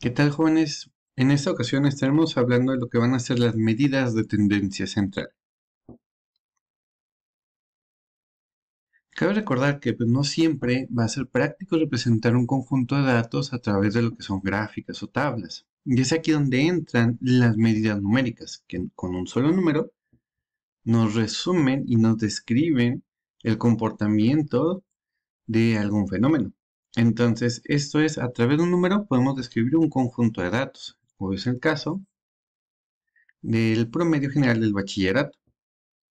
¿Qué tal, jóvenes? En esta ocasión estaremos hablando de lo que van a ser las medidas de tendencia central. Cabe recordar que no siempre va a ser práctico representar un conjunto de datos a través de lo que son gráficas o tablas. Y es aquí donde entran las medidas numéricas, que con un solo número nos resumen y nos describen el comportamiento de algún fenómeno. Entonces, esto es, a través de un número podemos describir un conjunto de datos, como es el caso del promedio general del bachillerato.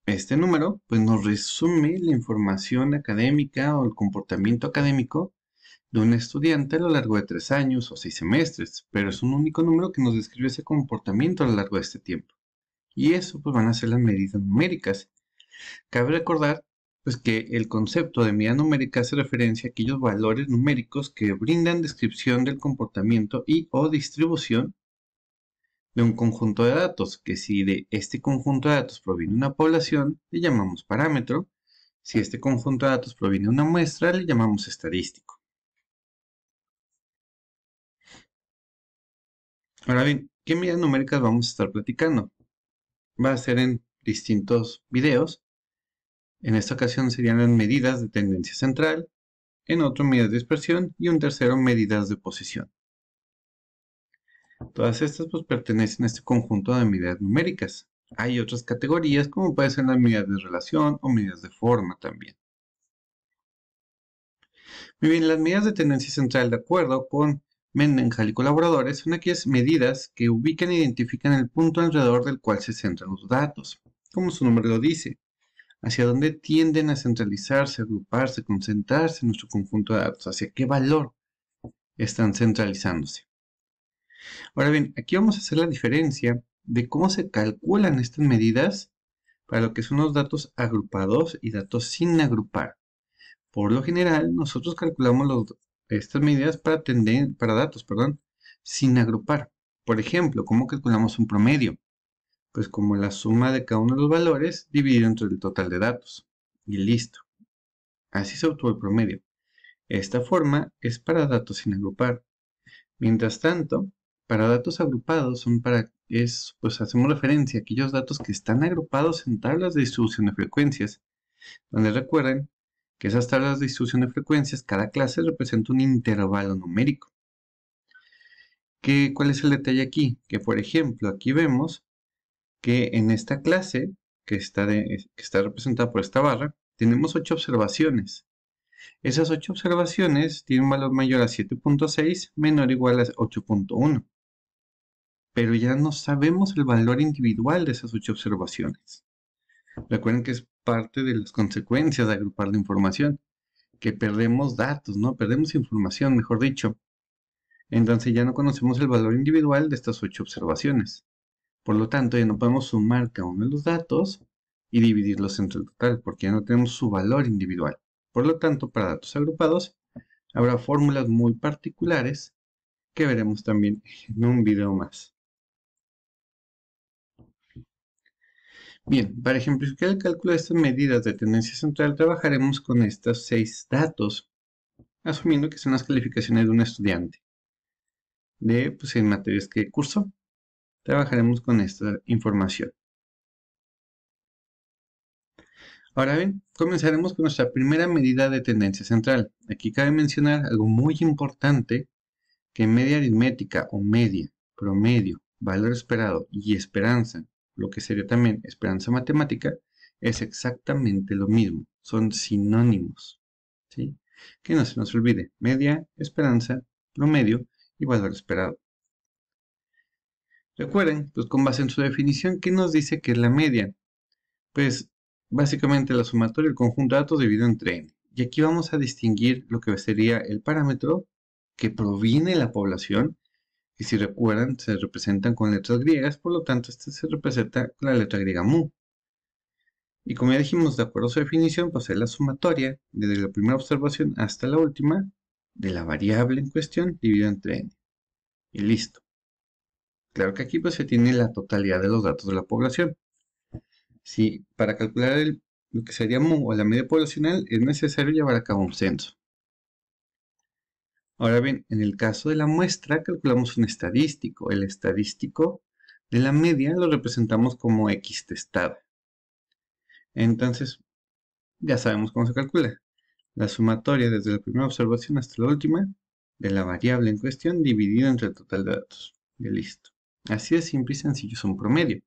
Este número pues nos resume la información académica o el comportamiento académico de un estudiante a lo largo de 3 años o 6 semestres, pero es un único número que nos describe ese comportamiento a lo largo de este tiempo. Y eso pues van a ser las medidas numéricas. Cabe recordar pues que el concepto de medida numérica hace referencia a aquellos valores numéricos que brindan descripción del comportamiento y o distribución de un conjunto de datos, que si de este conjunto de datos proviene una población, le llamamos parámetro. Si este conjunto de datos proviene de una muestra, le llamamos estadístico. Ahora bien, ¿qué medidas numéricas vamos a estar platicando? Va a ser en distintos videos. En esta ocasión serían las medidas de tendencia central, en otro medidas de dispersión y un tercero medidas de posición. Todas estas pues pertenecen a este conjunto de medidas numéricas. Hay otras categorías como pueden ser las medidas de relación o medidas de forma también. Muy bien, las medidas de tendencia central, de acuerdo con Mendenhall y colaboradores, son aquellas medidas que ubican e identifican el punto alrededor del cual se centran los datos, como su nombre lo dice, hacia dónde tienden a centralizarse, agruparse, concentrarse en nuestro conjunto de datos, hacia qué valor están centralizándose. Ahora bien, aquí vamos a hacer la diferencia de cómo se calculan estas medidas para lo que son los datos agrupados y datos sin agrupar. Por lo general, nosotros calculamos estas medidas para datos, sin agrupar. Por ejemplo, ¿cómo calculamos un promedio? Pues como la suma de cada uno de los valores dividido entre el total de datos. Y listo. Así se obtuvo el promedio. Esta forma es para datos sin agrupar. Mientras tanto, para datos agrupados pues hacemos referencia a aquellos datos que están agrupados en tablas de distribución de frecuencias, donde recuerden que esas tablas de distribución de frecuencias, cada clase representa un intervalo numérico. ¿Cuál es el detalle aquí? Que por ejemplo, aquí vemos que en esta clase, que está representada por esta barra, tenemos 8 observaciones. Esas 8 observaciones tienen un valor mayor a 7.6, menor o igual a 8.1. Pero ya no sabemos el valor individual de esas 8 observaciones. Recuerden que es parte de las consecuencias de agrupar la información, que perdemos datos, ¿no? Perdemos información, mejor dicho. Entonces ya no conocemos el valor individual de estas 8 observaciones. Por lo tanto, ya no podemos sumar cada uno de los datos y dividirlos entre el total, porque ya no tenemos su valor individual. Por lo tanto, para datos agrupados, habrá fórmulas muy particulares que veremos también en un video más. Bien, para ejemplificar el cálculo de estas medidas de tendencia central, trabajaremos con estos 6 datos, asumiendo que son las calificaciones de un estudiante en materias que cursó. Trabajaremos con esta información. Ahora bien, comenzaremos con nuestra primera medida de tendencia central. Aquí cabe mencionar algo muy importante, que media aritmética o media, promedio, valor esperado y esperanza, lo que sería también esperanza matemática, es exactamente lo mismo, son sinónimos, ¿sí? Que no se nos olvide, media, esperanza, promedio y valor esperado. Recuerden, pues con base en su definición, ¿qué nos dice que es la media? Pues básicamente la sumatoria del conjunto de datos dividido entre n. Y aquí vamos a distinguir lo que sería el parámetro que proviene de la población, y si recuerdan se representan con letras griegas, por lo tanto este se representa con la letra griega mu. Y como ya dijimos, de acuerdo a su definición, pues es la sumatoria desde la primera observación hasta la última de la variable en cuestión dividida entre n. Y listo. Claro que aquí pues se tiene la totalidad de los datos de la población. Si para calcular lo que sería mu o la media poblacional es necesario llevar a cabo un censo. Ahora bien, en el caso de la muestra, calculamos un estadístico. El estadístico de la media lo representamos como X testado. Entonces, ya sabemos cómo se calcula. La sumatoria desde la primera observación hasta la última de la variable en cuestión dividido entre el total de datos. Y listo. Así de simple y sencillo es un promedio.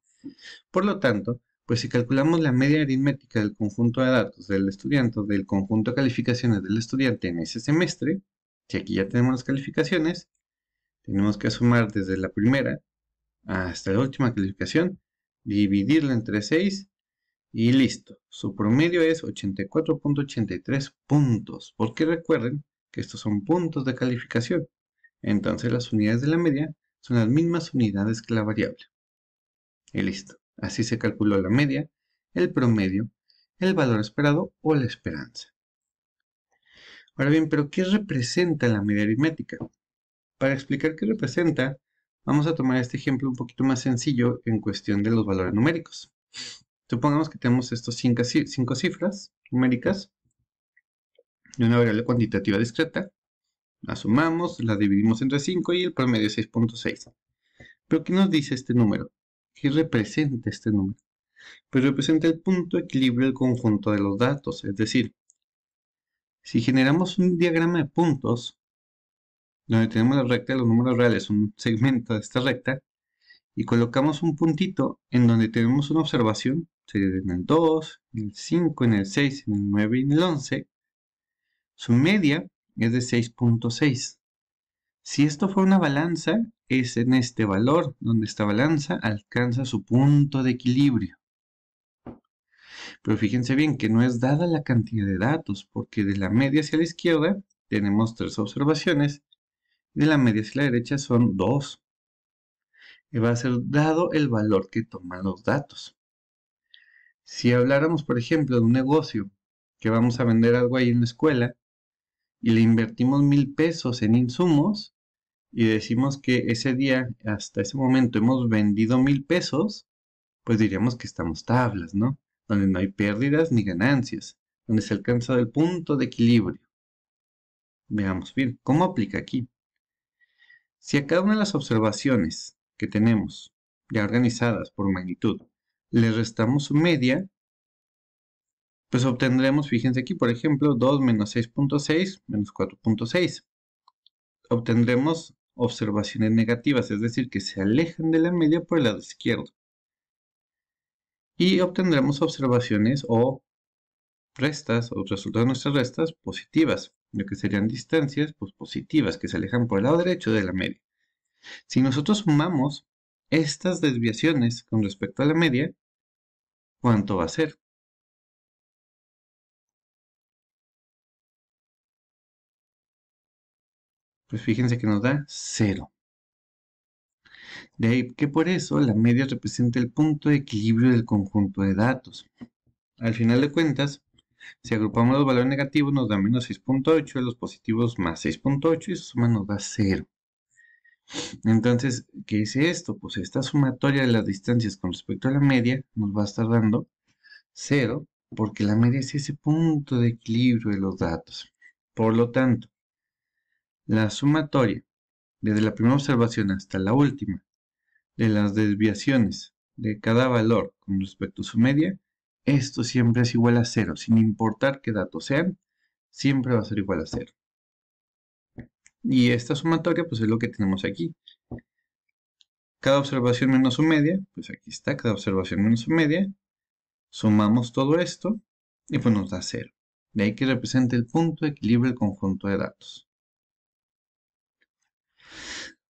Por lo tanto, pues si calculamos la media aritmética del conjunto de datos del estudiante, del conjunto de calificaciones del estudiante en ese semestre, si aquí ya tenemos las calificaciones, tenemos que sumar desde la primera hasta la última calificación, dividirla entre 6 y listo. Su promedio es 84.83 puntos, porque recuerden que estos son puntos de calificación. Entonces las unidades de la media son las mismas unidades que la variable. Y listo. Así se calculó la media, el promedio, el valor esperado o la esperanza. Ahora bien, ¿pero qué representa la media aritmética? Para explicar qué representa, vamos a tomar este ejemplo un poquito más sencillo en cuestión de los valores numéricos. Supongamos que tenemos estos 5 cifras numéricas y una variable cuantitativa discreta. La sumamos, la dividimos entre 5 y el promedio es 6.6. ¿Pero qué nos dice este número? ¿Qué representa este número? Pues representa el punto de equilibrio del conjunto de los datos. Es decir, si generamos un diagrama de puntos, donde tenemos la recta de los números reales, un segmento de esta recta, y colocamos un puntito en donde tenemos una observación, sería en el 2, en el 5, en el 6, en el 9 y en el 11, su media es de 6.6. Si esto fuera una balanza, es en este valor donde esta balanza alcanza su punto de equilibrio. Pero fíjense bien que no es dada la cantidad de datos, porque de la media hacia la izquierda tenemos 3 observaciones, y de la media hacia la derecha son 2. Y va a ser dado el valor que toman los datos. Si habláramos, por ejemplo, de un negocio que vamos a vender algo ahí en la escuela y le invertimos 1,000 pesos en insumos y decimos que ese día, hasta ese momento, hemos vendido 1,000 pesos, pues diríamos que estamos tablas, ¿no? Donde no hay pérdidas ni ganancias, donde se alcanza el punto de equilibrio. Veamos bien, ¿cómo aplica aquí? Si a cada una de las observaciones que tenemos, ya organizadas por magnitud, le restamos su media, pues obtendremos, fíjense aquí, por ejemplo, 2 menos 6.6 menos 4.6. Obtendremos observaciones negativas, es decir, que se alejan de la media por el lado izquierdo. Y obtendremos observaciones o restas, o resultados de nuestras restas positivas, lo que serían distancias pues, positivas, que se alejan por el lado derecho de la media. Si nosotros sumamos estas desviaciones con respecto a la media, ¿cuánto va a ser? Pues fíjense que nos da 0. De ahí que por eso la media representa el punto de equilibrio del conjunto de datos. Al final de cuentas, si agrupamos los valores negativos nos da menos 6.8, los positivos más 6.8 y su suma nos da 0. Entonces, ¿qué es esto? Pues esta sumatoria de las distancias con respecto a la media nos va a estar dando 0, porque la media es ese punto de equilibrio de los datos. Por lo tanto, la sumatoria desde la primera observación hasta la última de las desviaciones de cada valor con respecto a su media, esto siempre es igual a 0, sin importar qué datos sean, siempre va a ser igual a 0. Y esta sumatoria pues es lo que tenemos aquí. Cada observación menos su media, pues aquí está, cada observación menos su media, sumamos todo esto y pues nos da 0. De ahí que representa el punto de equilibrio del conjunto de datos.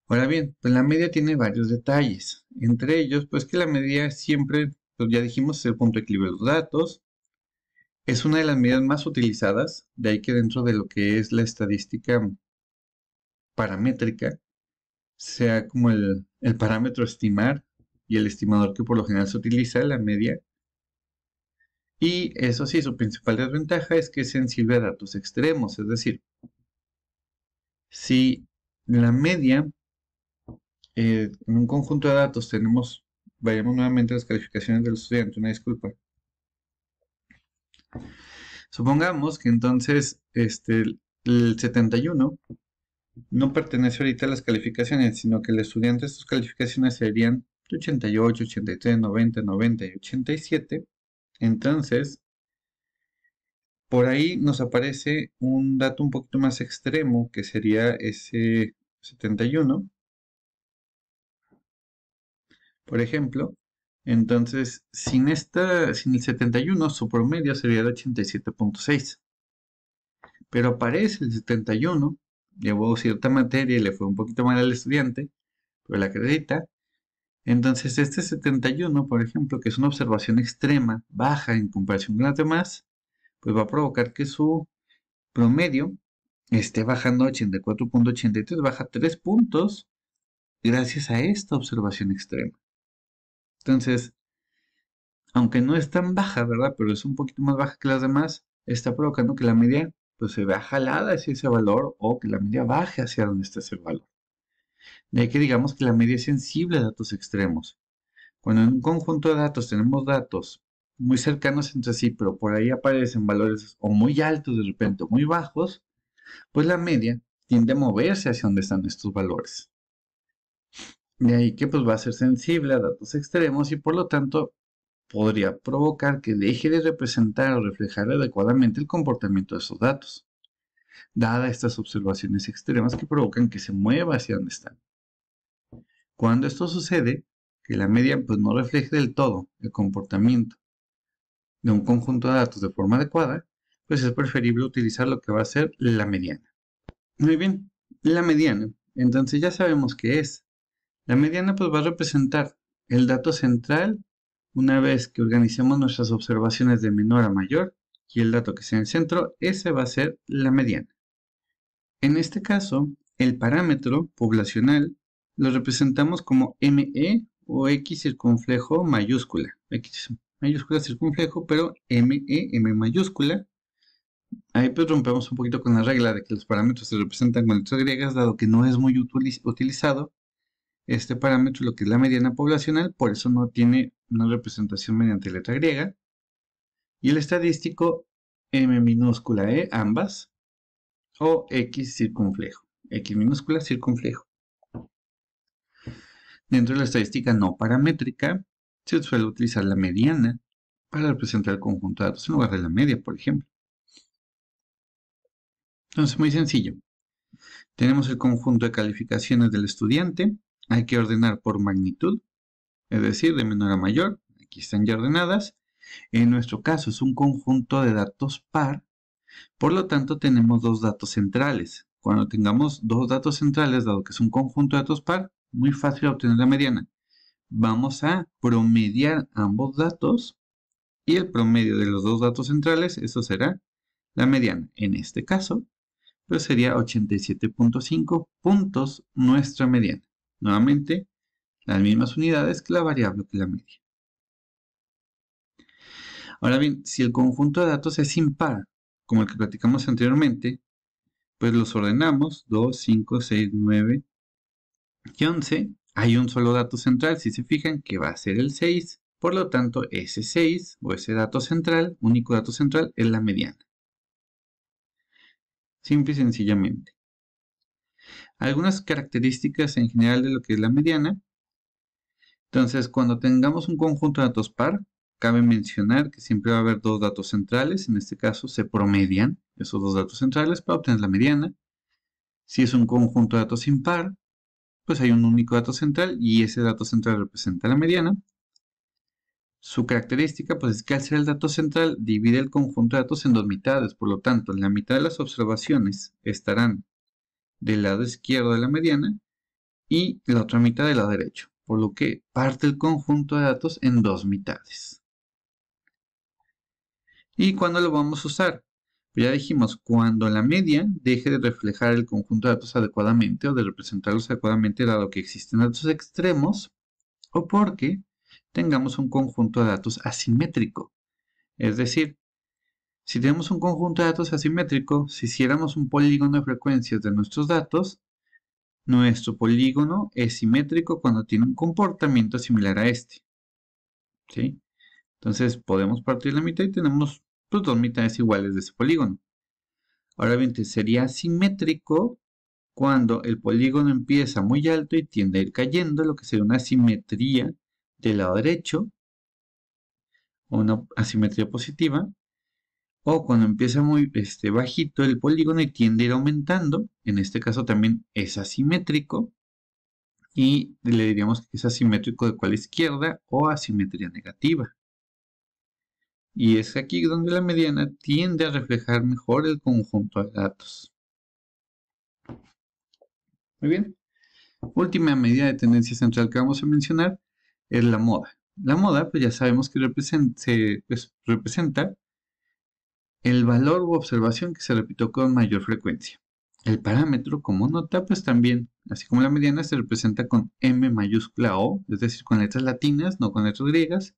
Ahora bien, pues la media tiene varios detalles. Entre ellos, pues que la media siempre, pues ya dijimos, es el punto de equilibrio de los datos. Es una de las medidas más utilizadas, de ahí que dentro de lo que es la estadística paramétrica, sea como el parámetro estimar y el estimador que por lo general se utiliza, la media. Y eso sí, su principal desventaja es que es sensible a datos extremos, es decir, si la media en un conjunto de datos tenemos, vayamos nuevamente a las calificaciones del estudiante, una disculpa. Supongamos que entonces el 71 no pertenece ahorita a las calificaciones, sino que el estudiante, sus calificaciones serían de 88, 83, 90, 90 y 87. Entonces, por ahí nos aparece un dato un poquito más extremo, que sería ese 71, por ejemplo. Entonces, sin el 71, su promedio sería de 87.6. Pero aparece el 71, llevó cierta materia y le fue un poquito mal al estudiante, pero la acredita. Entonces, este 71, por ejemplo, que es una observación extrema, baja en comparación con las demás, pues va a provocar que su promedio esté bajando a 84.83, baja 3 puntos gracias a esta observación extrema. Entonces, aunque no es tan baja, ¿verdad? Pero es un poquito más baja que las demás, está provocando que la media pues se vea jalada hacia ese valor o que la media baje hacia donde está ese valor. De ahí que digamos que la media es sensible a datos extremos. Cuando en un conjunto de datos tenemos datos muy cercanos entre sí, pero por ahí aparecen valores o muy altos de repente o muy bajos, pues la media tiende a moverse hacia donde están estos valores. De ahí que pues va a ser sensible a datos extremos y por lo tanto podría provocar que deje de representar o reflejar adecuadamente el comportamiento de esos datos, dadas estas observaciones extremas que provocan que se mueva hacia donde están. Cuando esto sucede, que la media pues no refleje del todo el comportamiento de un conjunto de datos de forma adecuada, pues es preferible utilizar lo que va a ser la mediana. Muy bien, la mediana. Entonces ya sabemos qué es. La mediana pues va a representar el dato central una vez que organicemos nuestras observaciones de menor a mayor y el dato que sea en el centro, ese va a ser la mediana. En este caso, el parámetro poblacional lo representamos como ME o X circunflejo mayúscula. X mayúscula circunflejo, pero ME, M mayúscula. Ahí pues rompemos un poquito con la regla de que los parámetros se representan con letras griegas, dado que no es muy utilizado este parámetro, lo que es la mediana poblacional, por eso no tiene una representación mediante letra griega. Y el estadístico, M minúscula E, ambas, o X circunflejo, X minúscula circunflejo. Dentro de la estadística no paramétrica, se suele utilizar la mediana para representar el conjunto de datos en lugar de la media, por ejemplo. Entonces, muy sencillo. Tenemos el conjunto de calificaciones del estudiante. Hay que ordenar por magnitud, es decir, de menor a mayor. Aquí están ya ordenadas. En nuestro caso es un conjunto de datos par. Por lo tanto, tenemos dos datos centrales. Cuando tengamos dos datos centrales, dado que es un conjunto de datos par, muy fácil obtener la mediana. Vamos a promediar ambos datos y el promedio de los dos datos centrales, eso será la mediana. En este caso, pues sería 87.5 puntos nuestra mediana. Nuevamente, las mismas unidades que la variable que la media. Ahora bien, si el conjunto de datos es impar, como el que platicamos anteriormente, pues los ordenamos 2, 5, 6, 9 y 11. Hay un solo dato central, si se fijan, que va a ser el 6. Por lo tanto, ese 6 o ese dato central, único dato central, es la mediana. Simple y sencillamente. Algunas características en general de lo que es la mediana. Entonces, cuando tengamos un conjunto de datos par, cabe mencionar que siempre va a haber dos datos centrales. En este caso, se promedian esos dos datos centrales para obtener la mediana. Si es un conjunto de datos impar, pues hay un único dato central y ese dato central representa la mediana. Su característica pues es que al ser el dato central divide el conjunto de datos en dos mitades, por lo tanto la mitad de las observaciones estarán del lado izquierdo de la mediana y la otra mitad del lado derecho, por lo que parte el conjunto de datos en dos mitades. ¿Y cuándo lo vamos a usar? Pues ya dijimos, cuando la media deje de reflejar el conjunto de datos adecuadamente o de representarlos adecuadamente dado que existen datos extremos o porque tengamos un conjunto de datos asimétrico. Es decir, si tenemos un conjunto de datos asimétrico, si hiciéramos un polígono de frecuencias de nuestros datos, nuestro polígono es simétrico cuando tiene un comportamiento similar a este. ¿Sí? Entonces podemos partir la mitad y tenemos dos mitades iguales de ese polígono. Ahora bien, sería simétrico cuando el polígono empieza muy alto y tiende a ir cayendo, lo que sería una asimetría del lado derecho, o una asimetría positiva, o cuando empieza muy bajito el polígono y tiende a ir aumentando, en este caso también es asimétrico, y le diríamos que es asimétrico de cuál izquierda o asimetría negativa. Y es aquí donde la mediana tiende a reflejar mejor el conjunto de datos. Muy bien. Última medida de tendencia central que vamos a mencionar es la moda. La moda, pues ya sabemos que representa el valor u observación que se repitió con mayor frecuencia. El parámetro, como nota, pues también, así como la mediana, se representa con M mayúscula O, es decir, con letras latinas, no con letras griegas,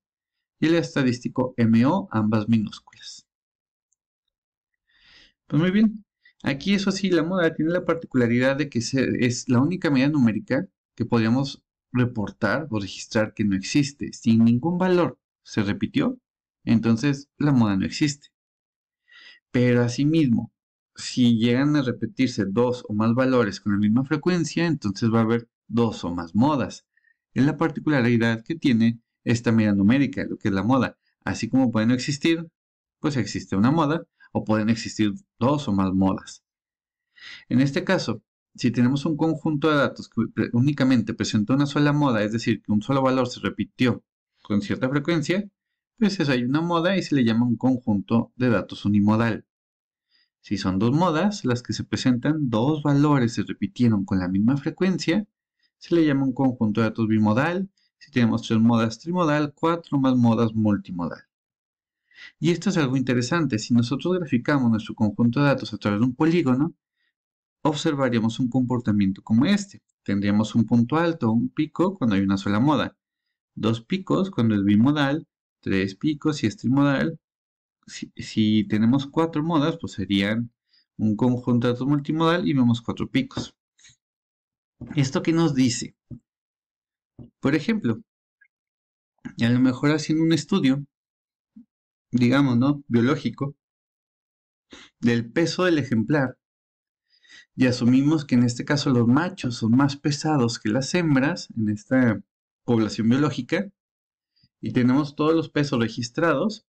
y el estadístico MO, ambas minúsculas. Pues muy bien. Aquí, eso sí, la moda tiene la particularidad de que es la única medida numérica que podríamos reportar o registrar que no existe. Sin ningún valor se repitió, entonces la moda no existe. Pero asimismo, si llegan a repetirse dos o más valores con la misma frecuencia, entonces va a haber dos o más modas. Es la particularidad que tiene esta medida numérica, lo que es la moda. Así como pueden existir, pues existe una moda, o pueden existir dos o más modas. En este caso, si tenemos un conjunto de datos que únicamente presenta una sola moda, es decir, que un solo valor se repitió con cierta frecuencia, pues eso hay una moda y se le llama un conjunto de datos unimodal. Si son dos modas, las que se presentan dos valores se repitieron con la misma frecuencia, se le llama un conjunto de datos bimodal. Si tenemos tres modas trimodal, cuatro más modas multimodal. Y esto es algo interesante. Si nosotros graficamos nuestro conjunto de datos a través de un polígono, observaríamos un comportamiento como este. Tendríamos un punto alto, un pico, cuando hay una sola moda. Dos picos cuando es bimodal, tres picos si es trimodal. Si tenemos cuatro modas, pues serían un conjunto de datos multimodal y vemos cuatro picos. ¿Esto qué nos dice? Por ejemplo, a lo mejor haciendo un estudio, digamos, ¿no? Biológico, del peso del ejemplar, y asumimos que en este caso los machos son más pesados que las hembras en esta población biológica, y tenemos todos los pesos registrados,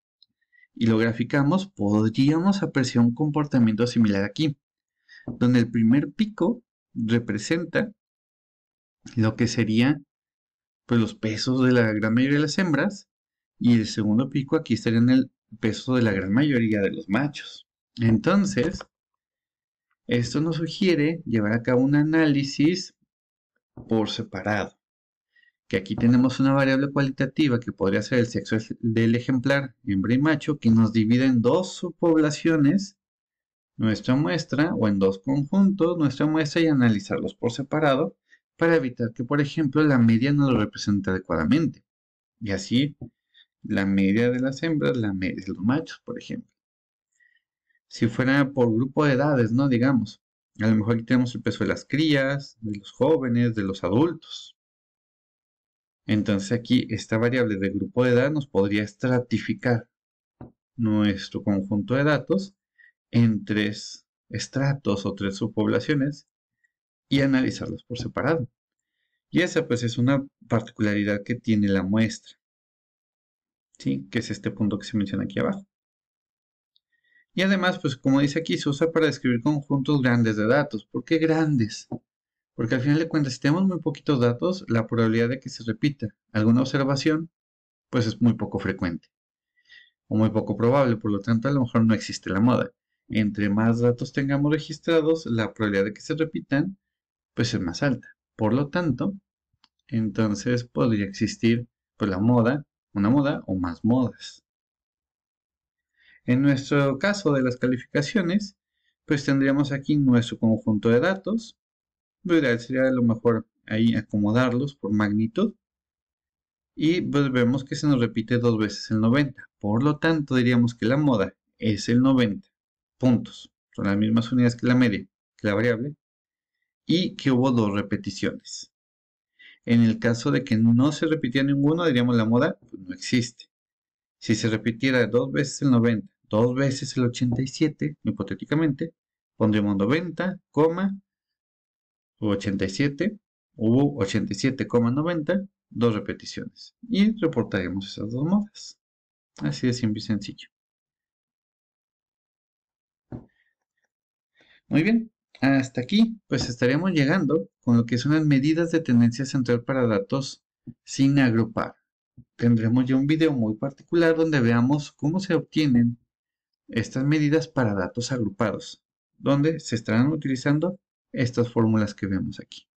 y lo graficamos, podríamos apreciar un comportamiento similar aquí, donde el primer pico representa lo que sería pues los pesos de la gran mayoría de las hembras, y el segundo pico aquí estaría en el peso de la gran mayoría de los machos. Entonces, esto nos sugiere llevar a cabo un análisis por separado, que aquí tenemos una variable cualitativa que podría ser el sexo del ejemplar, hembra y macho, que nos divide en dos subpoblaciones nuestra muestra, o en dos conjuntos nuestra muestra, y analizarlos por separado para evitar que, por ejemplo, la media no lo represente adecuadamente. Y así, la media de las hembras, la media de los machos, por ejemplo. Si fuera por grupo de edades, ¿no? Digamos, a lo mejor aquí tenemos el peso de las crías, de los jóvenes, de los adultos. Entonces aquí esta variable de grupo de edad nos podría estratificar nuestro conjunto de datos en tres estratos o tres subpoblaciones y analizarlos por separado. Y esa pues es una particularidad que tiene la muestra, ¿sí? Que es este punto que se menciona aquí abajo. Y además, pues como dice aquí, se usa para describir conjuntos grandes de datos. ¿Por qué grandes? Porque al final de cuentas, si tenemos muy poquitos datos, la probabilidad de que se repita alguna observación, pues es muy poco frecuente o muy poco probable. Por lo tanto, a lo mejor no existe la moda. Entre más datos tengamos registrados, la probabilidad de que se repitan, pues es más alta. Por lo tanto, entonces podría existir pues la moda, una moda o más modas. En nuestro caso de las calificaciones, pues tendríamos aquí nuestro conjunto de datos. Lo ideal sería a lo mejor ahí acomodarlos por magnitud. Y pues vemos que se nos repite dos veces el 90. Por lo tanto, diríamos que la moda es el 90 puntos. Son las mismas unidades que la media, que la variable. Y que hubo dos repeticiones. En el caso de que no se repitiera ninguno, diríamos la moda pues no existe. Si se repitiera dos veces el 90, dos veces el 87, hipotéticamente, pondríamos 90, Hubo 87, hubo 87,90, dos repeticiones. Y reportaremos esas dos modas. Así de simple y sencillo. Muy bien, hasta aquí pues estaríamos llegando con lo que son las medidas de tendencia central para datos sin agrupar. Tendremos ya un video muy particular donde veamos cómo se obtienen estas medidas para datos agrupados, donde se estarán utilizando estas fórmulas que vemos aquí.